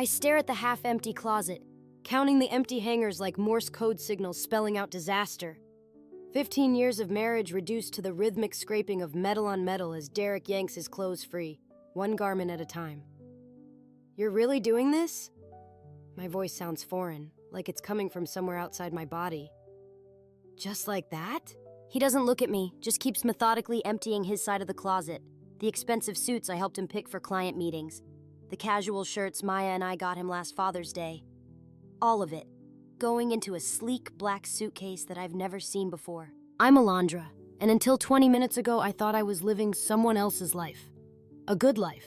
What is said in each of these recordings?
I stare at the half-empty closet, counting the empty hangers like Morse code signals spelling out disaster. 15 years of marriage reduced to the rhythmic scraping of metal on metal as Derek yanks his clothes free, one garment at a time. You're really doing this? My voice sounds foreign, like it's coming from somewhere outside my body. Just like that? He doesn't look at me, just keeps methodically emptying his side of the closet. The expensive suits I helped him pick for client meetings. The casual shirts Maya and I got him last Father's Day. All of it, going into a sleek black suitcase that I've never seen before. I'm Alondra, and until 20 minutes ago I thought I was living someone else's life. A good life.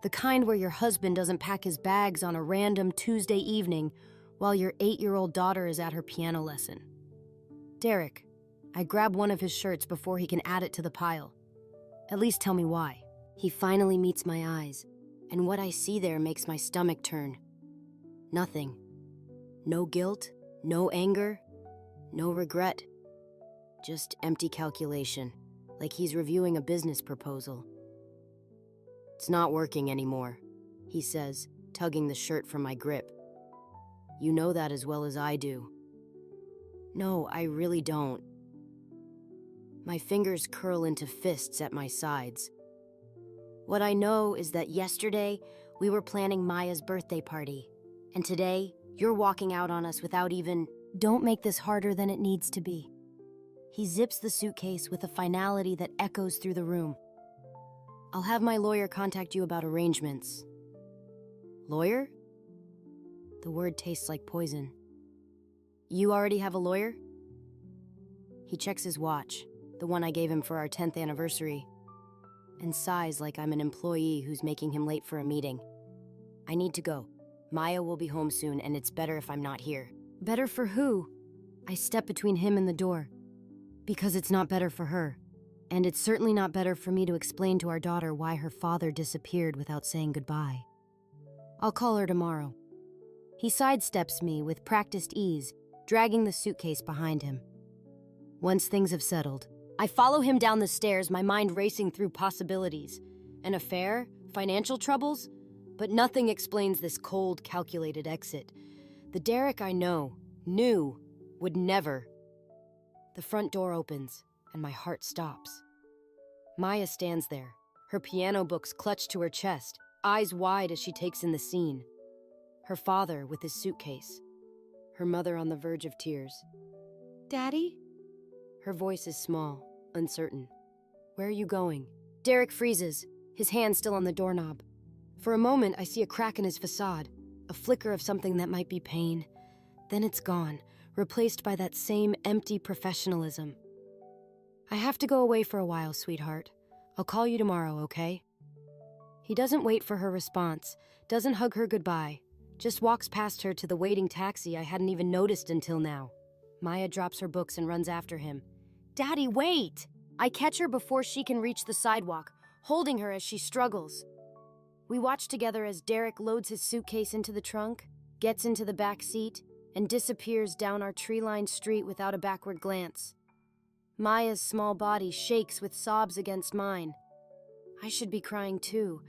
The kind where your husband doesn't pack his bags on a random Tuesday evening while your 8-year-old daughter is at her piano lesson. Derek, I grab one of his shirts before he can add it to the pile. At least tell me why. He finally meets my eyes, and what I see there makes my stomach turn. Nothing. No guilt, no anger, no regret. Just empty calculation, like he's reviewing a business proposal. It's not working anymore, he says, tugging the shirt from my grip. You know that as well as I do. No, I really don't. My fingers curl into fists at my sides. What I know is that yesterday we were planning Maya's birthday party, and today you're walking out on us without even... Don't make this harder than it needs to be. He zips the suitcase with a finality that echoes through the room. I'll have my lawyer contact you about arrangements. Lawyer? The word tastes like poison. You already have a lawyer? He checks his watch, the one I gave him for our 10th anniversary, and sighs like I'm an employee who's making him late for a meeting. I need to go. Maya will be home soon, and it's better if I'm not here. Better for who? I step between him and the door. Because it's not better for her. And it's certainly not better for me to explain to our daughter why her father disappeared without saying goodbye. I'll call her tomorrow. He sidesteps me with practiced ease, dragging the suitcase behind him. Once things have settled, I follow him down the stairs, my mind racing through possibilities. An affair? Financial troubles? But nothing explains this cold, calculated exit. The Derek I knew, would never. The front door opens, and my heart stops. Maya stands there, her piano books clutched to her chest, eyes wide as she takes in the scene. Her father with his suitcase. Her mother on the verge of tears. Daddy? Her voice is small, uncertain. Where are you going? Derek freezes, his hand still on the doorknob. For a moment, I see a crack in his facade, a flicker of something that might be pain. Then it's gone, replaced by that same empty professionalism. I have to go away for a while, sweetheart. I'll call you tomorrow, okay? He doesn't wait for her response, doesn't hug her goodbye, just walks past her to the waiting taxi I hadn't even noticed until now. Maya drops her books and runs after him. Daddy, wait! I catch her before she can reach the sidewalk, holding her as she struggles. We watch together as Derek loads his suitcase into the trunk, gets into the back seat, and disappears down our tree-lined street without a backward glance. Maya's small body shakes with sobs against mine. I should be crying too,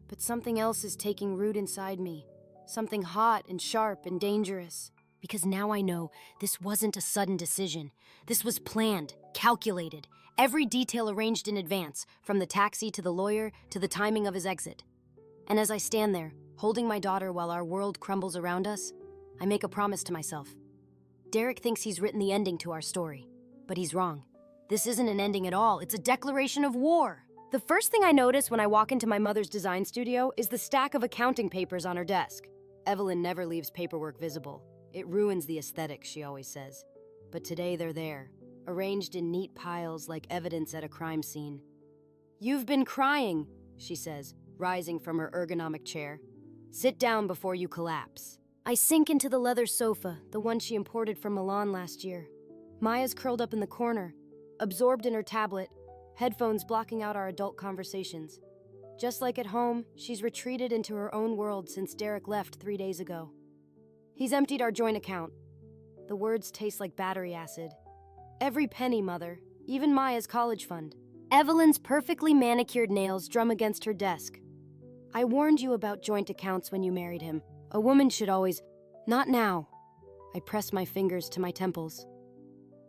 but something else is taking root inside me. Something hot and sharp and dangerous. Because now I know this wasn't a sudden decision. This was planned, calculated, every detail arranged in advance, from the taxi to the lawyer to the timing of his exit. And as I stand there, holding my daughter while our world crumbles around us, I make a promise to myself. Derek thinks he's written the ending to our story, but he's wrong. This isn't an ending at all, it's a declaration of war. The first thing I notice when I walk into my mother's design studio is the stack of accounting papers on her desk. Evelyn never leaves paperwork visible. It ruins the aesthetic, she always says. But today they're there, arranged in neat piles like evidence at a crime scene. You've been crying, she says, rising from her ergonomic chair. Sit down before you collapse. I sink into the leather sofa, the one she imported from Milan last year. Maya's curled up in the corner, absorbed in her tablet, headphones blocking out our adult conversations. Just like at home, she's retreated into her own world since Derek left 3 days ago. He's emptied our joint account. The words taste like battery acid. Every penny, Mother, even Maya's college fund. Evelyn's perfectly manicured nails drum against her desk. I warned you about joint accounts when you married him. A woman should always... Not now. I press my fingers to my temples.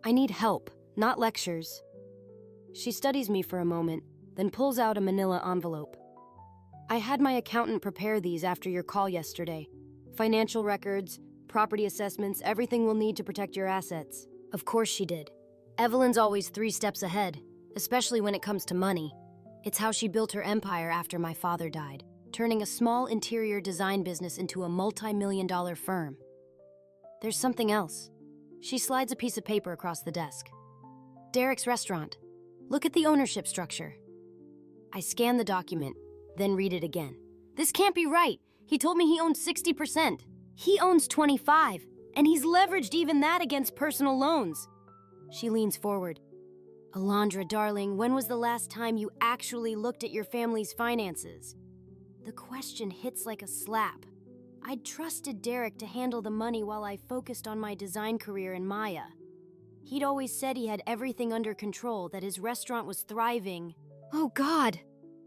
I need help, not lectures. She studies me for a moment, then pulls out a manila envelope. I had my accountant prepare these after your call yesterday. Financial records, property assessments, everything we'll need to protect your assets. Of course she did. Evelyn's always 3 steps ahead, especially when it comes to money. It's how she built her empire after my father died, turning a small interior design business into a multi-million-dollar firm. There's something else. She slides a piece of paper across the desk. Derek's restaurant. Look at the ownership structure. I scan the document, then read it again. This can't be right. He told me he owns 60%. He owns 25%, and he's leveraged even that against personal loans. She leans forward. Alondra, darling, when was the last time you actually looked at your family's finances? The question hits like a slap. I'd trusted Derek to handle the money while I focused on my design career in Maya. He'd always said he had everything under control, that his restaurant was thriving. Oh God!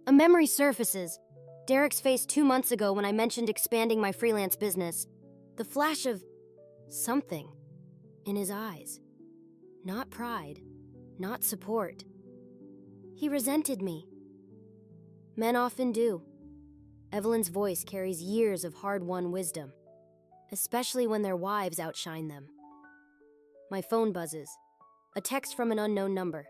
A memory surfaces. Derek's face 2 months ago when I mentioned expanding my freelance business. The flash of something in his eyes. Not pride, not support. He resented me. Men often do. Evelyn's voice carries years of hard-won wisdom, especially when their wives outshine them. My phone buzzes. A text from an unknown number.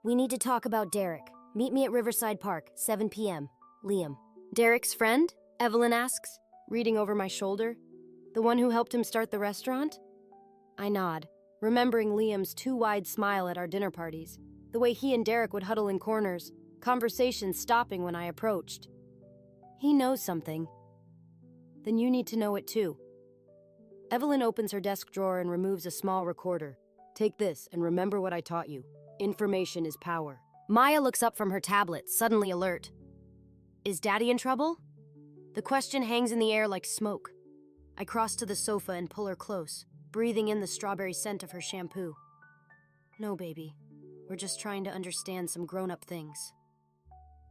We need to talk about Derek. Meet me at Riverside Park, 7 p.m. Liam. Derek's friend? Evelyn asks, reading over my shoulder. The one who helped him start the restaurant? I nod, remembering Liam's too wide smile at our dinner parties, the way he and Derek would huddle in corners, conversations stopping when I approached. He knows something. Then you need to know it too. Evelyn opens her desk drawer and removes a small recorder. Take this and remember what I taught you. Information is power. Maya looks up from her tablet, suddenly alert. Is Daddy in trouble? The question hangs in the air like smoke. I cross to the sofa and pull her close, breathing in the strawberry scent of her shampoo. No, baby. We're just trying to understand some grown-up things.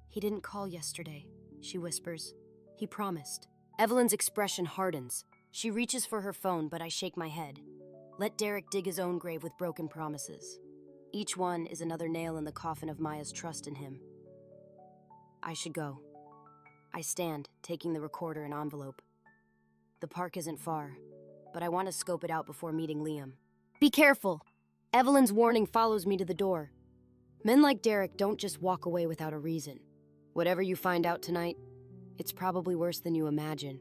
He didn't call yesterday, she whispers. He promised. Evelyn's expression hardens. She reaches for her phone, but I shake my head. Let Derek dig his own grave with broken promises. Each one is another nail in the coffin of Maya's trust in him. I should go. I stand, taking the recorder and envelope. The park isn't far, but I want to scope it out before meeting Liam. Be careful! Evelyn's warning follows me to the door. Men like Derek don't just walk away without a reason. Whatever you find out tonight, it's probably worse than you imagine.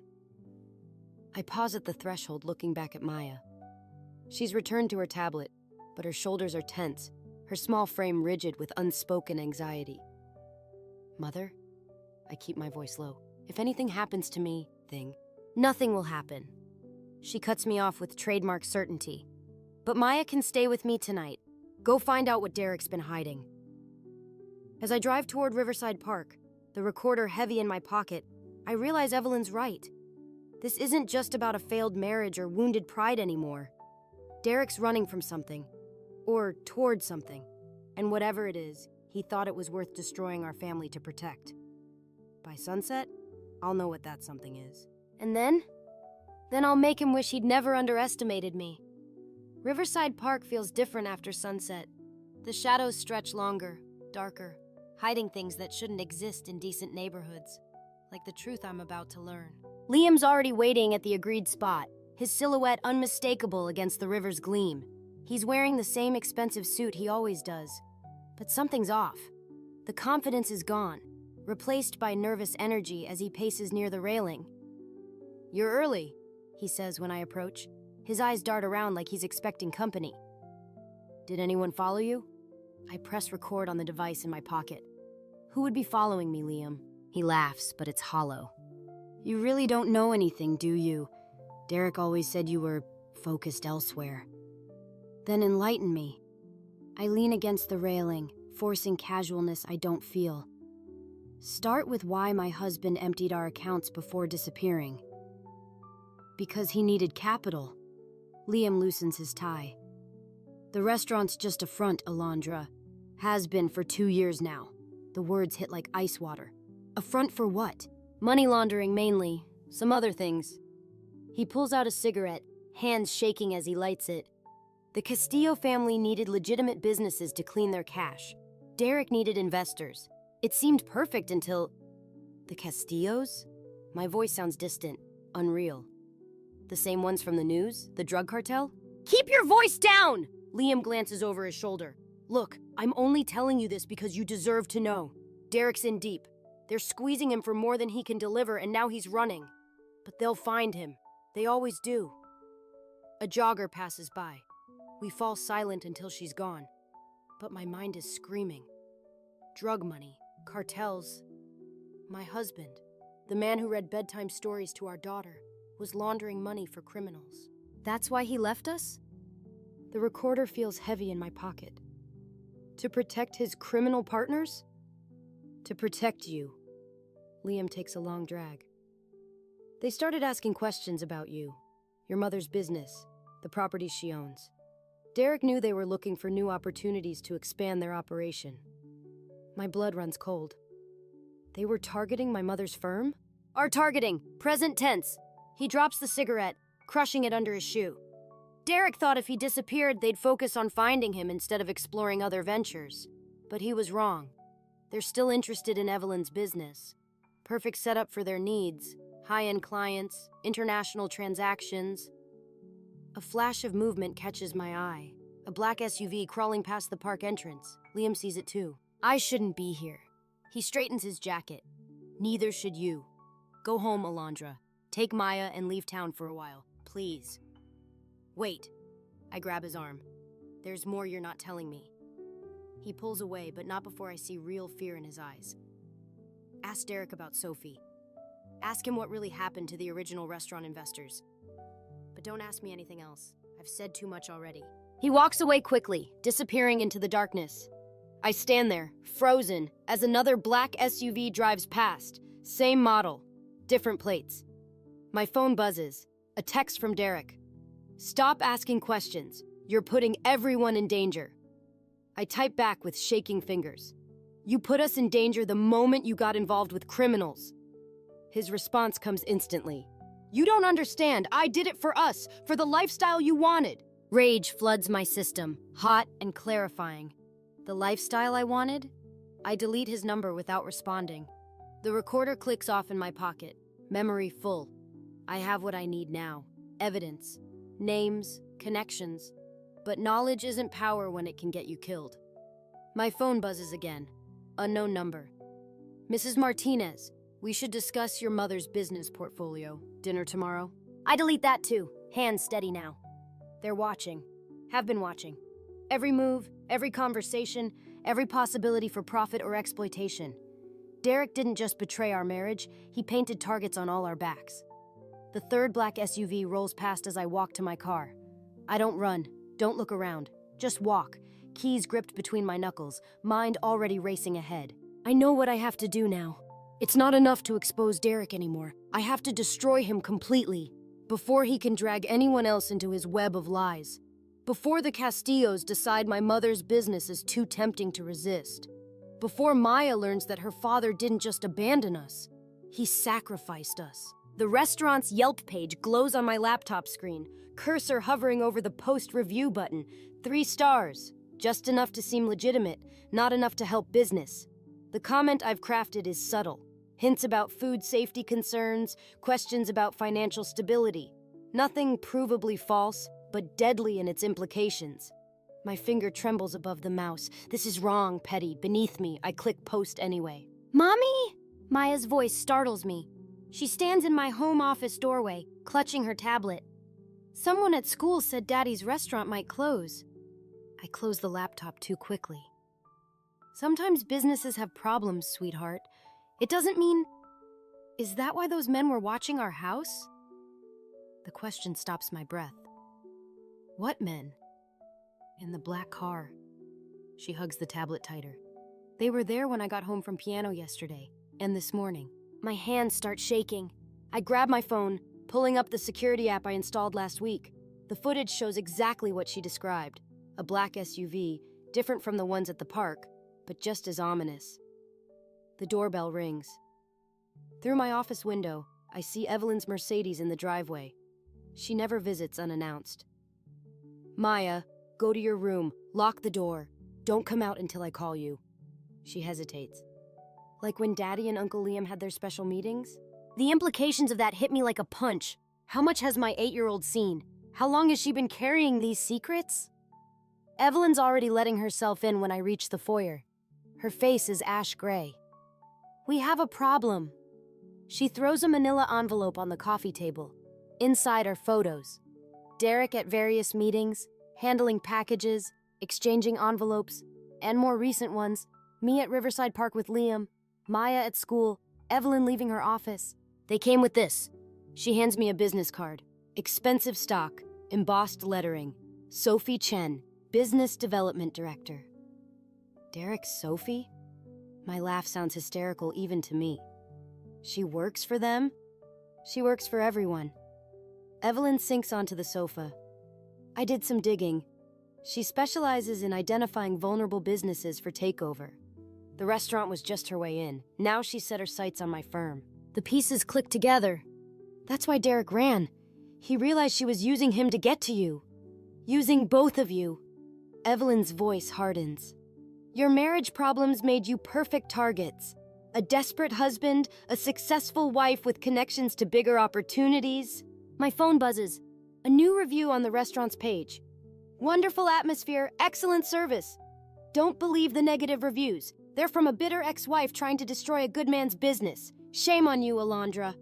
I pause at the threshold, looking back at Maya. She's returned to her tablet, but her shoulders are tense, her small frame rigid with unspoken anxiety. Mother? I keep my voice low. If anything happens to me, nothing will happen. She cuts me off with trademark certainty. But Maya can stay with me tonight. Go find out what Derek's been hiding. As I drive toward Riverside Park, the recorder heavy in my pocket, I realize Evelyn's right. This isn't just about a failed marriage or wounded pride anymore. Derek's running from something, or toward something, and whatever it is, he thought it was worth destroying our family to protect. By sunset, I'll know what that something is. And then? Then I'll make him wish he'd never underestimated me. Riverside Park feels different after sunset. The shadows stretch longer, darker, hiding things that shouldn't exist in decent neighborhoods, like the truth I'm about to learn. Liam's already waiting at the agreed spot, his silhouette unmistakable against the river's gleam. He's wearing the same expensive suit he always does. But something's off. The confidence is gone, replaced by nervous energy as he paces near the railing. You're early, he says when I approach. His eyes dart around like he's expecting company. Did anyone follow you? I press record on the device in my pocket. Who would be following me, Liam? He laughs, but it's hollow. You really don't know anything, do you? Derek always said you were focused elsewhere. Then enlighten me. I lean against the railing, forcing casualness I don't feel. Start with why my husband emptied our accounts before disappearing. Because he needed capital. Liam loosens his tie. The restaurant's just a front, Alondra. Has been for 2 years now. The words hit like ice water. A front for what? Money laundering mainly. Some other things. He pulls out a cigarette, hands shaking as he lights it. The Castillo family needed legitimate businesses to clean their cash. Derek needed investors. It seemed perfect until... The Castillos? My voice sounds distant, unreal. The same ones from the news? The drug cartel? Keep your voice down! Liam glances over his shoulder. Look, I'm only telling you this because you deserve to know. Derek's in deep. They're squeezing him for more than he can deliver, and now he's running. But they'll find him. They always do. A jogger passes by. We fall silent until she's gone. But my mind is screaming. Drug money, cartels. My husband, the man who read bedtime stories to our daughter, was laundering money for criminals. That's why he left us? The recorder feels heavy in my pocket. To protect his criminal partners? To protect you. Liam takes a long drag. They started asking questions about you, your mother's business, the properties she owns. Derek knew they were looking for new opportunities to expand their operation. My blood runs cold. They were targeting my mother's firm? Are targeting, present tense. He drops the cigarette, crushing it under his shoe. Derek thought if he disappeared, they'd focus on finding him instead of exploring other ventures. But he was wrong. They're still interested in Evelyn's business. Perfect setup for their needs. High-end clients, international transactions. A flash of movement catches my eye. A black SUV crawling past the park entrance. Liam sees it too. I shouldn't be here. He straightens his jacket. Neither should you. Go home, Alondra. Take Maya and leave town for a while, please. Wait. I grab his arm. There's more you're not telling me. He pulls away, but not before I see real fear in his eyes. Ask Derek about Sophie. Ask him what really happened to the original restaurant investors. But don't ask me anything else. I've said too much already. He walks away quickly, disappearing into the darkness. I stand there, frozen, as another black SUV drives past. Same model, different plates. My phone buzzes. A text from Derek. Stop asking questions. You're putting everyone in danger. I type back with shaking fingers. You put us in danger the moment you got involved with criminals. His response comes instantly. You don't understand. I did it for us, for the lifestyle you wanted. Rage floods my system, hot and clarifying. The lifestyle I wanted? I delete his number without responding. The recorder clicks off in my pocket. Memory full. I have what I need now. Evidence. Names. Connections. But knowledge isn't power when it can get you killed. My phone buzzes again. Unknown number. Mrs. Martinez, we should discuss your mother's business portfolio. Dinner tomorrow? I delete that too. Hands steady now. They're watching. Have been watching. Every move, every conversation, every possibility for profit or exploitation. Derek didn't just betray our marriage, he painted targets on all our backs. The third black SUV rolls past as I walk to my car. I don't run, don't look around, just walk, keys gripped between my knuckles, mind already racing ahead. I know what I have to do now. It's not enough to expose Derek anymore. I have to destroy him completely, before he can drag anyone else into his web of lies. Before the Castillos decide my mother's business is too tempting to resist. Before Maya learns that her father didn't just abandon us, he sacrificed us. The restaurant's Yelp page glows on my laptop screen, cursor hovering over the post review button. 3 stars, just enough to seem legitimate, not enough to help business. The comment I've crafted is subtle. Hints about food safety concerns, questions about financial stability. Nothing provably false, but deadly in its implications. My finger trembles above the mouse. This is wrong, petty, beneath me. I click post anyway. Mommy? Maya's voice startles me. She stands in my home office doorway, clutching her tablet. Someone at school said Daddy's restaurant might close. I close the laptop too quickly. Sometimes businesses have problems, sweetheart. It doesn't mean... Is that why those men were watching our house? The question stops my breath. What men? In the black car. She hugs the tablet tighter. They were there when I got home from piano yesterday, and this morning. My hands start shaking. I grab my phone, pulling up the security app I installed last week. The footage shows exactly what she described. A black SUV, different from the ones at the park, but just as ominous. The doorbell rings. Through my office window, I see Evelyn's Mercedes in the driveway. She never visits unannounced. Maya, go to your room, lock the door. Don't come out until I call you. She hesitates. Like when Daddy and Uncle Liam had their special meetings? The implications of that hit me like a punch. How much has my 8-year-old seen? How long has she been carrying these secrets? Evelyn's already letting herself in when I reach the foyer. Her face is ash gray. We have a problem. She throws a manila envelope on the coffee table. Inside are photos. Derek at various meetings, handling packages, exchanging envelopes, and more recent ones, me at Riverside Park with Liam, Maya at school, Evelyn leaving her office. They came with this. She hands me a business card. Expensive stock, embossed lettering. Sophie Chen, Business Development Director. Derek's Sophie? My laugh sounds hysterical even to me. She works for them? She works for everyone. Evelyn sinks onto the sofa. I did some digging. She specializes in identifying vulnerable businesses for takeover. The restaurant was just her way in. Now she set her sights on my firm. The pieces clicked together. That's why Derek ran. He realized she was using him to get to you. Using both of you. Evelyn's voice hardens. Your marriage problems made you perfect targets. A desperate husband, a successful wife with connections to bigger opportunities. My phone buzzes. A new review on the restaurant's page. Wonderful atmosphere, excellent service. Don't believe the negative reviews. They're from a bitter ex-wife trying to destroy a good man's business. Shame on you, Alondra.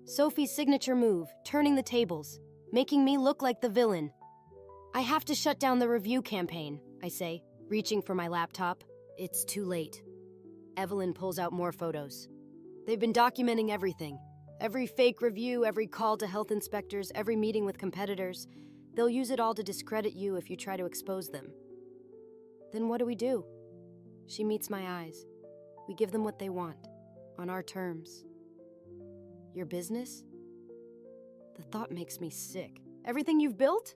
Sophie's signature move, turning the tables, making me look like the villain. I have to shut down the review campaign, I say, reaching for my laptop. It's too late. Evelyn pulls out more photos. They've been documenting everything. Every fake review, every call to health inspectors, every meeting with competitors. They'll use it all to discredit you if you try to expose them. Then what do? She meets my eyes. We give them what they want, on our terms. Your business? The thought makes me sick. Everything you've built?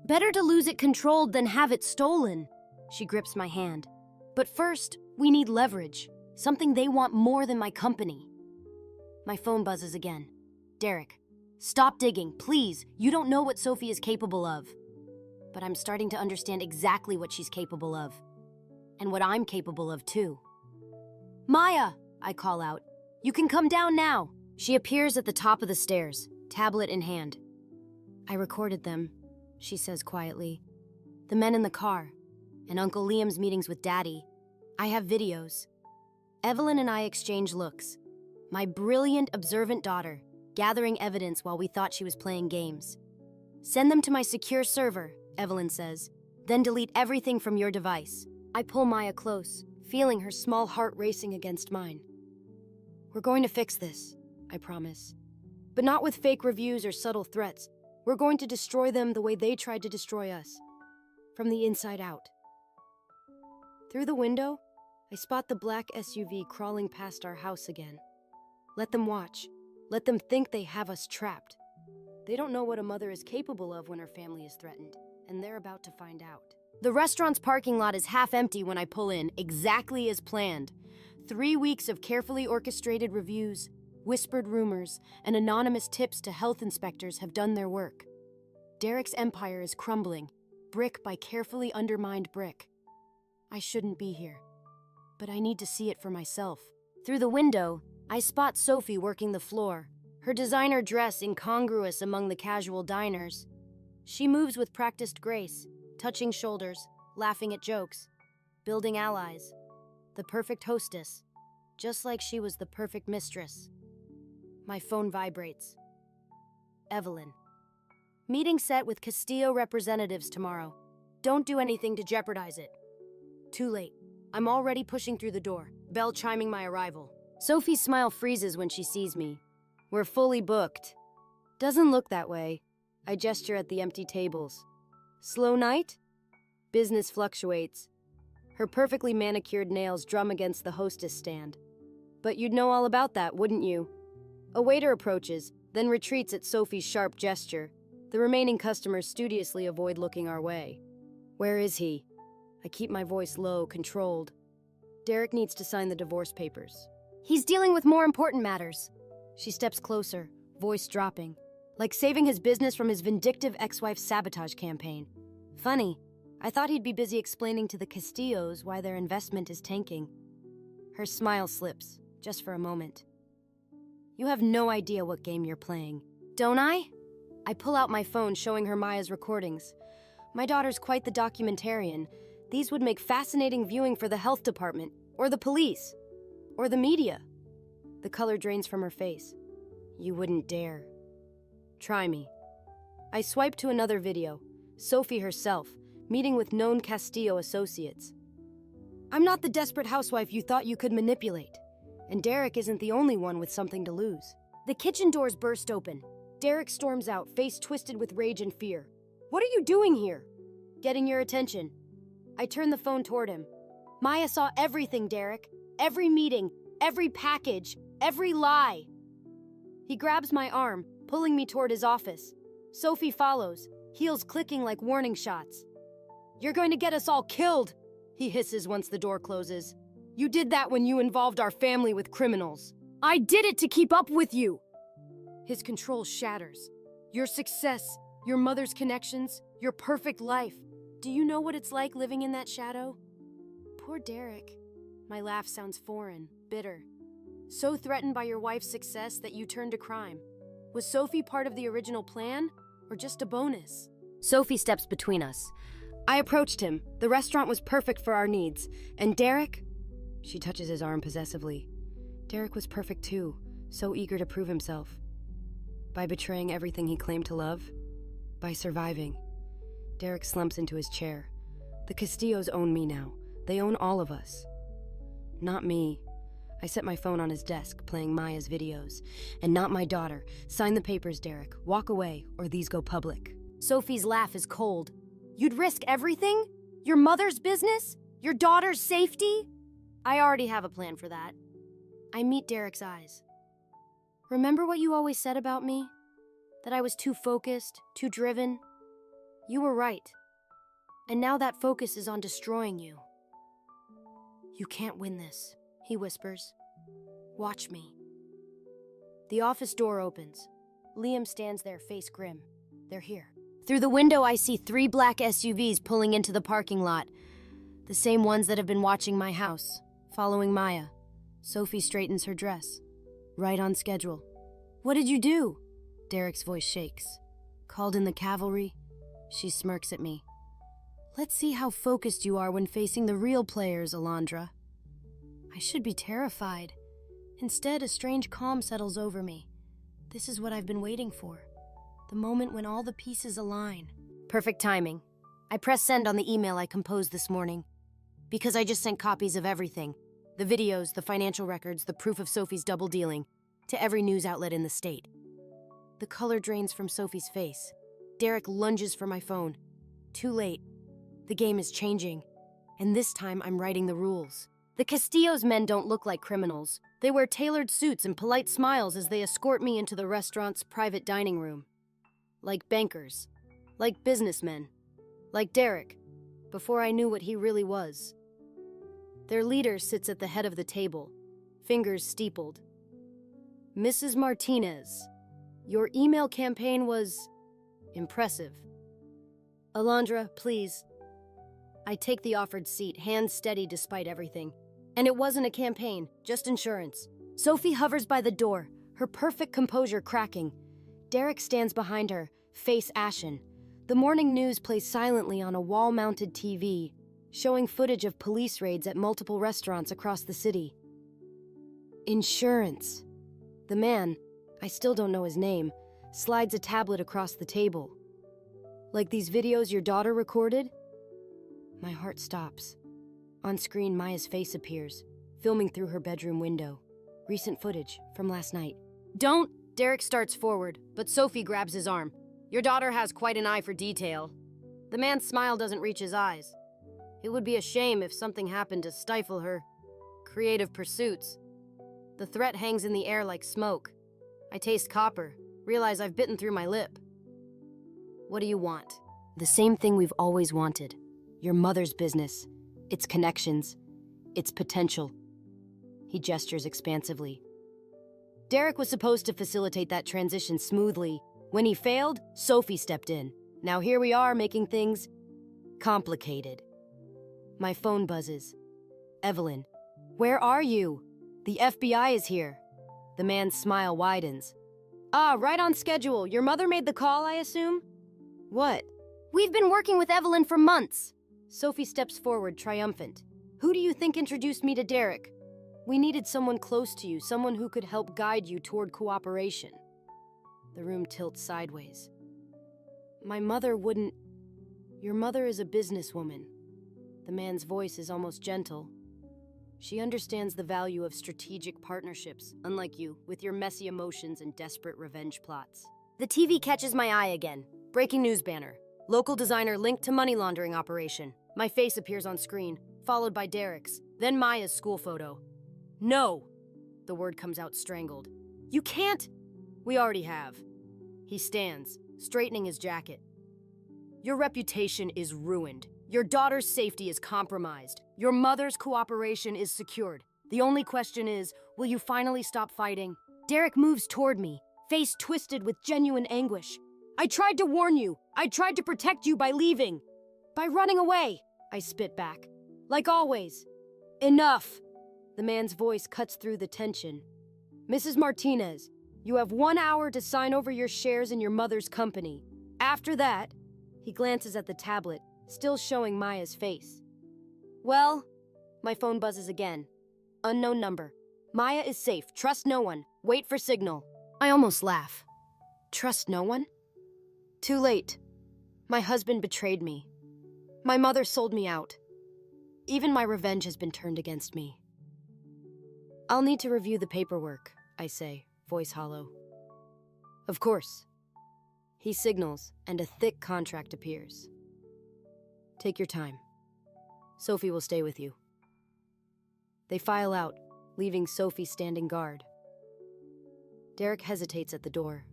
Better to lose it controlled than have it stolen. She grips my hand. But first, we need leverage. Something they want more than my company. My phone buzzes again. Derek, stop digging, please. You don't know what Sophie is capable of. But I'm starting to understand exactly what she's capable of. And what I'm capable of, too. Maya, I call out. You can come down now. She appears at the top of the stairs, tablet in hand. I recorded them, she says quietly. The men in the car, and Uncle Liam's meetings with Daddy. I have videos. Evelyn and I exchange looks. My brilliant, observant daughter, gathering evidence while we thought she was playing games. Send them to my secure server, Evelyn says, then delete everything from your device. I pull Maya close, feeling her small heart racing against mine. We're going to fix this, I promise. But not with fake reviews or subtle threats. We're going to destroy them the way they tried to destroy us. From the inside out. Through the window, I spot the black SUV crawling past our house again. Let them watch. Let them think they have us trapped. They don't know what a mother is capable of when her family is threatened, and they're about to find out. The restaurant's parking lot is half empty when I pull in, exactly as planned. 3 weeks of carefully orchestrated reviews, whispered rumors, and anonymous tips to health inspectors have done their work. Derek's empire is crumbling, brick by carefully undermined brick. I shouldn't be here, but I need to see it for myself. Through the window, I spot Sophie working the floor, her designer dress incongruous among the casual diners. She moves with practiced grace, touching shoulders, laughing at jokes, building allies. The perfect hostess, just like she was the perfect mistress. My phone vibrates. Evelyn. Meeting set with Castillo representatives tomorrow. Don't do anything to jeopardize it. Too late. I'm already pushing through the door, bell chiming my arrival. Sophie's smile freezes when she sees me. We're fully booked. Doesn't look that way. I gesture at the empty tables. Slow night? Business fluctuates. Her perfectly manicured nails drum against the hostess stand. But you'd know all about that, wouldn't you? A waiter approaches, then retreats at Sophie's sharp gesture. The remaining customers studiously avoid looking our way. Where is he? I keep my voice low, controlled. Derek needs to sign the divorce papers. He's dealing with more important matters. She steps closer, voice dropping. like saving his business from his vindictive ex-wife's sabotage campaign. Funny, I thought he'd be busy explaining to the Castillos why their investment is tanking. Her smile slips, just for a moment. You have no idea what game you're playing, don't I? I pull out my phone showing her Maya's recordings. My daughter's quite the documentarian. These would make fascinating viewing for the health department, or the police, or the media. The color drains from her face. You wouldn't dare. Try me. I swipe to another video. Sophie herself, meeting with known Castillo associates. I'm not the desperate housewife you thought you could manipulate. And Derek isn't the only one with something to lose. The kitchen doors burst open. Derek storms out, face twisted with rage and fear. What are you doing here? Getting your attention. I turn the phone toward him. Maya saw everything, Derek. Every meeting, every package, every lie. He grabs my arm, pulling me toward his office. Sophie follows, heels clicking like warning shots. You're going to get us all killed, he hisses once the door closes. You did that when you involved our family with criminals. I did it to keep up with you. His control shatters. Your success, your mother's connections, your perfect life. Do you know what it's like living in that shadow? Poor Derek. My laugh sounds foreign, bitter. So threatened by your wife's success that you turned to crime. Was Sophie part of the original plan, or just a bonus? Sophie steps between us. I approached him. The restaurant was perfect for our needs. And Derek? She touches his arm possessively. Derek was perfect too, so eager to prove himself. By betraying everything he claimed to love. By surviving. Derek slumps into his chair. The Castillos own me now. They own all of us. Not me. I set my phone on his desk, playing Maya's videos. And not my daughter. Sign the papers, Derek. Walk away, or these go public. Sophie's laugh is cold. You'd risk everything? Your mother's business? Your daughter's safety? I already have a plan for that. I meet Derek's eyes. Remember what you always said about me? That I was too focused, too driven? You were right. And now that focus is on destroying you. You can't win this, he whispers. Watch me. The office door opens. Liam stands there, face grim. They're here. Through the window, I see 3 black SUVs pulling into the parking lot. The same ones that have been watching my house, following Maya. Sophie straightens her dress. Right on schedule. What did you do? Derek's voice shakes. Called in the cavalry? She smirks at me. Let's see how focused you are when facing the real players, Alondra. I should be terrified. Instead, a strange calm settles over me. This is what I've been waiting for. The moment when all the pieces align. Perfect timing. I press send on the email I composed this morning. Because I just sent copies of everything. The videos, the financial records, the proof of Sophie's double dealing. To every news outlet in the state. The color drains from Sophie's face. Derek lunges for my phone. Too late. The game is changing. And this time I'm writing the rules. The Castillo's men don't look like criminals. They wear tailored suits and polite smiles as they escort me into the restaurant's private dining room. Like bankers. Like businessmen. Like Derek. Before I knew what he really was. Their leader sits at the head of the table. Fingers steepled. Mrs. Martinez, your email campaign was impressive. Alondra, please. I take the offered seat, hands steady despite everything. And it wasn't a campaign, just insurance. Sophie hovers by the door, her perfect composure cracking. Derek stands behind her, face ashen. The morning news plays silently on a wall-mounted TV, showing footage of police raids at multiple restaurants across the city. Insurance. The man, I still don't know his name, slides a tablet across the table. Like these videos your daughter recorded? My heart stops. On screen, Maya's face appears, filming through her bedroom window. Recent footage from last night. Don't! Derek starts forward, but Sophie grabs his arm. Your daughter has quite an eye for detail. The man's smile doesn't reach his eyes. It would be a shame if something happened to stifle her creative pursuits. The threat hangs in the air like smoke. I taste copper, realize I've bitten through my lip. What do you want? The same thing we've always wanted. Your mother's business, its connections, its potential. He gestures expansively. Derek was supposed to facilitate that transition smoothly When he failed, Sophie stepped in. Now here we are making things complicated. My phone buzzes. Evelyn, where are you? The FBI is here. The man's smile widens. Ah, right on schedule. Your mother made the call, I assume? What? We've been working with Evelyn for months. Sophie steps forward, triumphant. Who do you think introduced me to Derek? We needed someone close to you, someone who could help guide you toward cooperation. The room tilts sideways. My mother wouldn't... Your mother is a businesswoman. The man's voice is almost gentle. She understands the value of strategic partnerships, unlike you, with your messy emotions and desperate revenge plots. The TV catches my eye again. Breaking news banner. Local designer linked to money laundering operation. My face appears on screen, followed by Derek's, then Maya's school photo. No! The word comes out strangled. You can't! We already have. He stands, straightening his jacket. Your reputation is ruined. Your daughter's safety is compromised. Your mother's cooperation is secured. The only question is, will you finally stop fighting? Derek moves toward me, face twisted with genuine anguish. I tried to warn you. I tried to protect you by leaving. By running away. I spit back. Like always. Enough. The man's voice cuts through the tension. Mrs. Martinez, you have 1 hour to sign over your shares in your mother's company. After that, he glances at the tablet, still showing Maya's face. Well, my phone buzzes again. Unknown number. Maya is safe. Trust no one. Wait for signal. I almost laugh. Trust no one? Too late. My husband betrayed me. My mother sold me out. Even my revenge has been turned against me. I'll need to review the paperwork, I say, voice hollow. Of course. He signals, and a thick contract appears. Take your time. Sophie will stay with you. They file out, leaving Sophie standing guard. Derek hesitates at the door.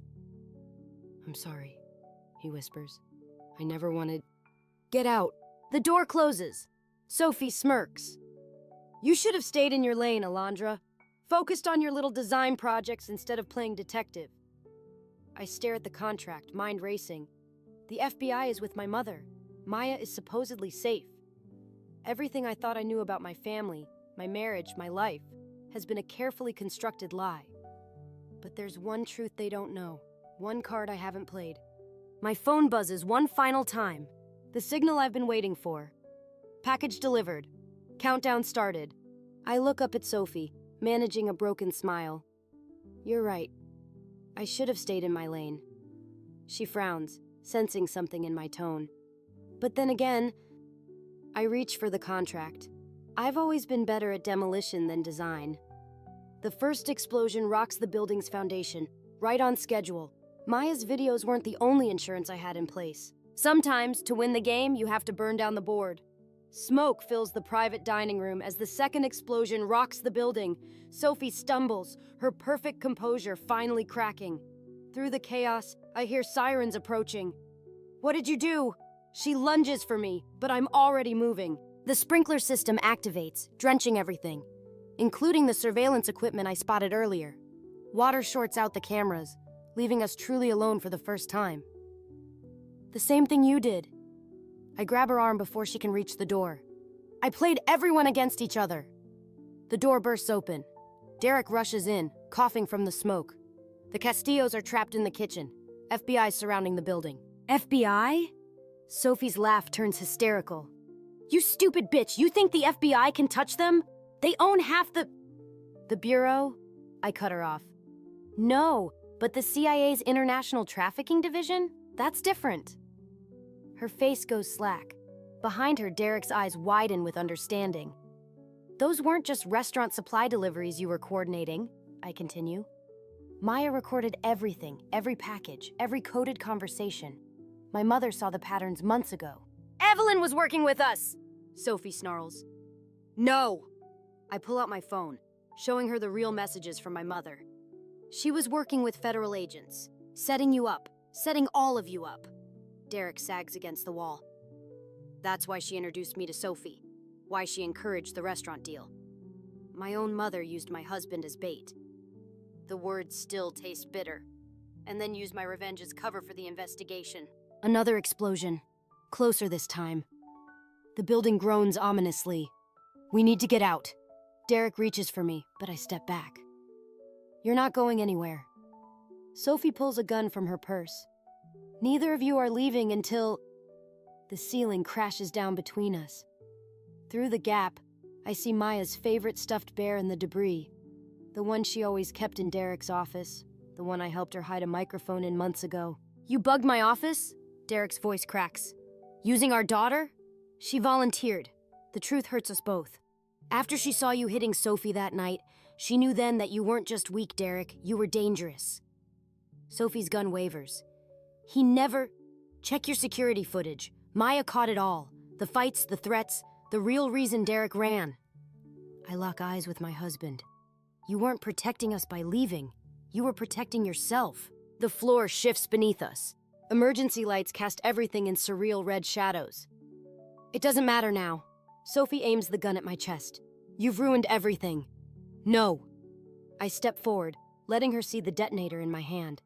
I'm sorry, he whispers. I never wanted... Get out. The door closes. Sophie smirks. You should have stayed in your lane, Alondra. Focused on your little design projects instead of playing detective. I stare at the contract, mind racing. The FBI is with my mother. Maya is supposedly safe. Everything I thought I knew about my family, my marriage, my life, has been a carefully constructed lie. But there's one truth they don't know, one card I haven't played. My phone buzzes one final time. The signal I've been waiting for. Package delivered. Countdown started. I look up at Sophie, managing a broken smile. You're right. I should have stayed in my lane. She frowns, sensing something in my tone. But then again, I reach for the contract. I've always been better at demolition than design. The first explosion rocks the building's foundation, right on schedule. Maya's videos weren't the only insurance I had in place. Sometimes, to win the game, you have to burn down the board. Smoke fills the private dining room as the second explosion rocks the building. Sophie stumbles, her perfect composure finally cracking. Through the chaos, I hear sirens approaching. What did you do? She lunges for me, but I'm already moving. The sprinkler system activates, drenching everything, including the surveillance equipment I spotted earlier. Water shorts out the cameras, leaving us truly alone for the first time. The same thing you did. I grab her arm before she can reach the door. I played everyone against each other. The door bursts open. Derek rushes in, coughing from the smoke. The Castillos are trapped in the kitchen, FBI surrounding the building. FBI? Sophie's laugh turns hysterical. You stupid bitch, you think the FBI can touch them? They own half the Bureau? I cut her off. No, but the CIA's International Trafficking Division? That's different. Her face goes slack. Behind her, Derek's eyes widen with understanding. Those weren't just restaurant supply deliveries you were coordinating, I continue. Maya recorded everything, every package, every coded conversation. My mother saw the patterns months ago. Evelyn was working with us, Sophie snarls. No! I pull out my phone, showing her the real messages from my mother. She was working with federal agents, setting you up, setting all of you up. Derek sags against the wall. That's why she introduced me to Sophie, why she encouraged the restaurant deal. My own mother used my husband as bait. The words still taste bitter. and then use my revenge as cover for the investigation. Another explosion. Closer this time. The building groans ominously. We need to get out. Derek reaches for me, but I step back. You're not going anywhere. Sophie pulls a gun from her purse. Neither of you are leaving until... The ceiling crashes down between us. Through the gap, I see Maya's favorite stuffed bear in the debris. The one she always kept in Derek's office. The one I helped her hide a microphone in months ago. You bugged my office? Derek's voice cracks. Using our daughter? She volunteered. The truth hurts us both. After she saw you hitting Sophie that night, she knew then that you weren't just weak, Derek. You were dangerous. Sophie's gun wavers. He never... Check your security footage. Maya caught it all. The fights, the threats, the real reason Derek ran. I lock eyes with my husband. You weren't protecting us by leaving. You were protecting yourself. The floor shifts beneath us. Emergency lights cast everything in surreal red shadows. It doesn't matter now. Sophie aims the gun at my chest. You've ruined everything. No. I step forward, letting her see the detonator in my hand.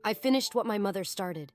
I finished what my mother started.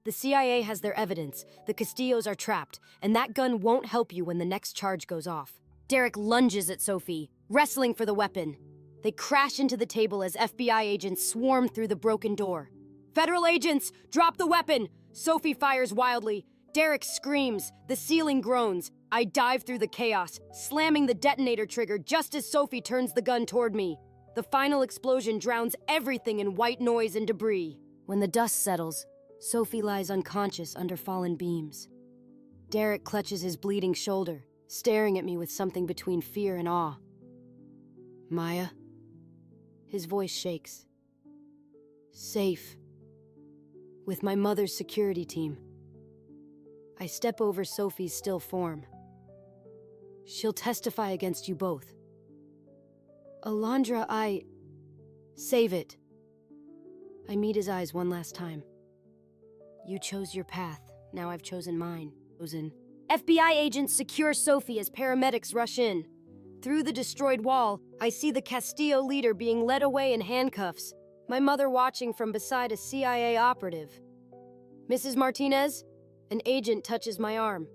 The CIA has their evidence, the Castillos are trapped, and that gun won't help you when the next charge goes off. Derek lunges at Sophie, wrestling for the weapon. They crash into the table as FBI agents swarm through the broken door. Federal agents, drop the weapon! Sophie fires wildly. Derek screams. The ceiling groans. I dive through the chaos, slamming the detonator trigger just as Sophie turns the gun toward me. The final explosion drowns everything in white noise and debris. When the dust settles, Sophie lies unconscious under fallen beams. Derek clutches his bleeding shoulder, staring at me with something between fear and awe. Maya? His voice shakes. Safe. With my mother's security team. I step over Sophie's still form. She'll testify against you both. Alondra, Save it. I meet his eyes one last time. You chose your path. Now I've chosen mine. FBI agents secure Sophie as paramedics rush in. Through the destroyed wall, I see the Castillo leader being led away in handcuffs, my mother watching from beside a CIA operative. Mrs. Martinez? An agent touches my arm.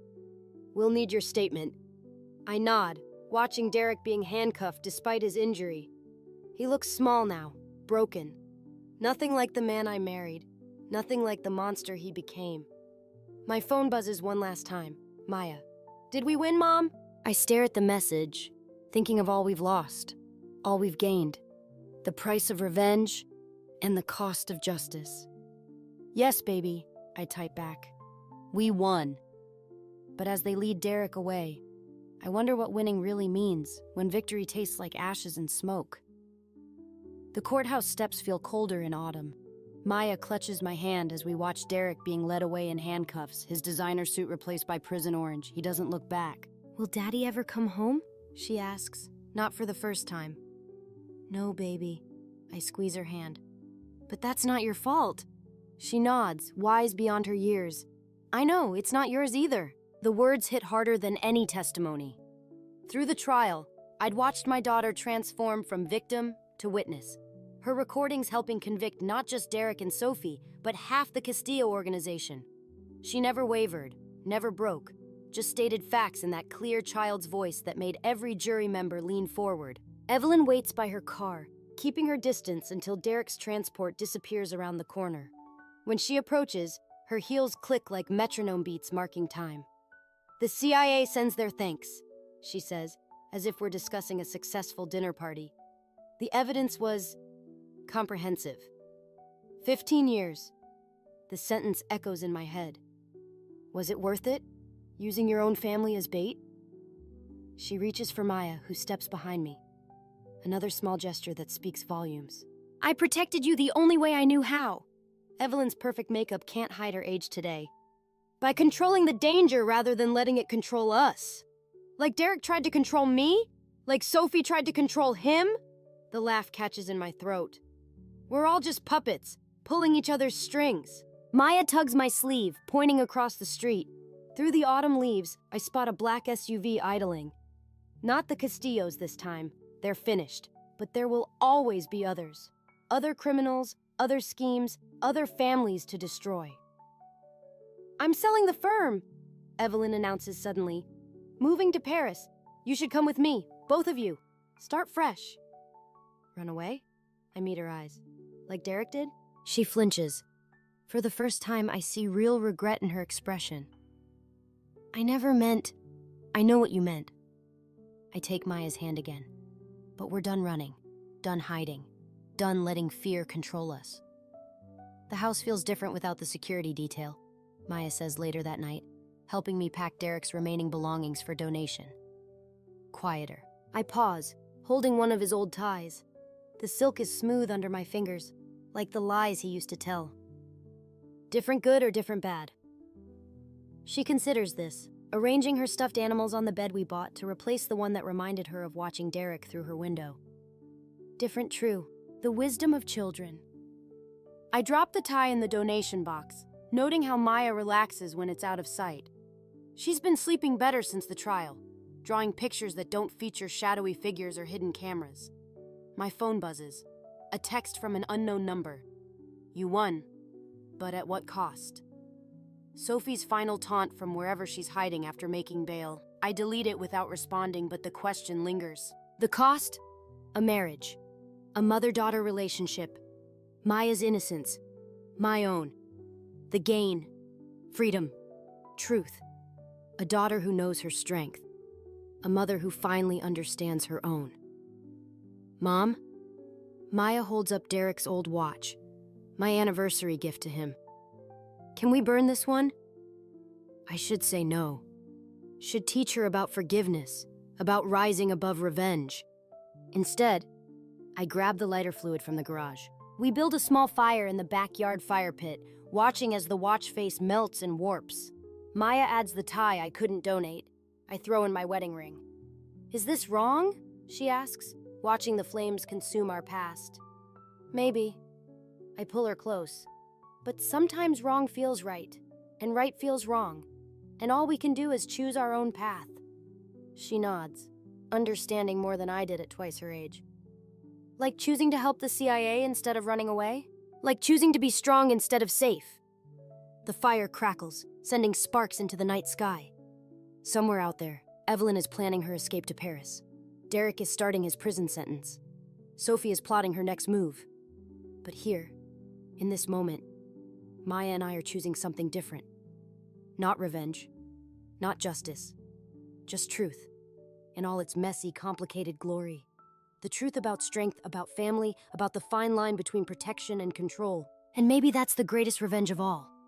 We'll need your statement. I nod, watching Derek being handcuffed despite his injury. He looks small now, broken. Nothing like the man I married. Nothing like the monster he became. My phone buzzes one last time. Maya. Did we win, Mom? I stare at the message, thinking of all we've lost, all we've gained, the price of revenge, and the cost of justice. Yes, baby, I type back. We won. But as they lead Derek away, I wonder what winning really means when victory tastes like ashes and smoke. The courthouse steps feel colder in autumn. Maya clutches my hand as we watch Derek being led away in handcuffs, his designer suit replaced by prison orange. He doesn't look back. Will Daddy ever come home? She asks, not for the first time. No, baby. I squeeze her hand. But that's not your fault. She nods, wise beyond her years. I know, it's not yours either. The words hit harder than any testimony. Through the trial, I'd watched my daughter transform from victim to witness. Her recordings helping convict not just Derek and Sophie, but half the Castillo organization. She never wavered, never broke, just stated facts in that clear child's voice that made every jury member lean forward. Evelyn waits by her car, keeping her distance until Derek's transport disappears around the corner. When she approaches, her heels click like metronome beats marking time. The CIA sends their thanks, she says, as if we're discussing a successful dinner party. The evidence was comprehensive. 15 years. The sentence echoes in my head. Was it worth it? Using your own family as bait? She reaches for Maya, who steps behind me. Another small gesture that speaks volumes. I protected you the only way I knew how. Evelyn's perfect makeup can't hide her age today. By controlling the danger rather than letting it control us. Like Derek tried to control me? Like Sophie tried to control him? The laugh catches in my throat. We're all just puppets, pulling each other's strings. Maya tugs my sleeve, pointing across the street. Through the autumn leaves, I spot a black SUV idling. Not the Castillos this time. They're finished. But there will always be others. Other criminals, other schemes, other families to destroy. "I'm selling the firm," Evelyn announces suddenly. "Moving to Paris. You should come with me, both of you. Start fresh." "Run away?" I meet her eyes. "Like Derek did?" She flinches. For the first time, I see real regret in her expression. "I never meant—" "I know what you meant." I take Maya's hand again. But we're done running, done hiding, done letting fear control us. "The house feels different without the security detail," Maya says later that night, helping me pack Derek's remaining belongings for donation. Quieter. I pause, holding one of his old ties. The silk is smooth under my fingers, like the lies he used to tell. "Different good or different bad?" She considers this, arranging her stuffed animals on the bed we bought to replace the one that reminded her of watching Derek through her window. "Different, true. The wisdom of children." I drop the tie in the donation box, noting how Maya relaxes when it's out of sight. She's been sleeping better since the trial, drawing pictures that don't feature shadowy figures or hidden cameras. My phone buzzes. A text from an unknown number. "You won, but at what cost?" Sophie's final taunt from wherever she's hiding after making bail. I delete it without responding, but the question lingers. The cost? A marriage. A mother-daughter relationship. Maya's innocence. My own. The gain. Freedom. Truth. A daughter who knows her strength. A mother who finally understands her own. "Mom?" Maya holds up Derek's old watch, my anniversary gift to him. "Can we burn this one?" I should say no. Should teach her about forgiveness, about rising above revenge. Instead, I grab the lighter fluid from the garage. We build a small fire in the backyard fire pit, watching as the watch face melts and warps. Maya adds the tie I couldn't donate. I throw in my wedding ring. "Is this wrong?" she asks, watching the flames consume our past. "Maybe." I pull her close. But sometimes wrong feels right, and right feels wrong, and all we can do is choose our own path. She nods, understanding more than I did at twice her age. "Like choosing to help the CIA instead of running away? Like choosing to be strong instead of safe?" The fire crackles, sending sparks into the night sky. Somewhere out there, Evelyn is planning her escape to Paris. Derek is starting his prison sentence. Sophie is plotting her next move. But here, in this moment, Maya and I are choosing something different. Not revenge, not justice, just truth, in all its messy, complicated glory. The truth about strength, about family, about the fine line between protection and control. And maybe that's the greatest revenge of all.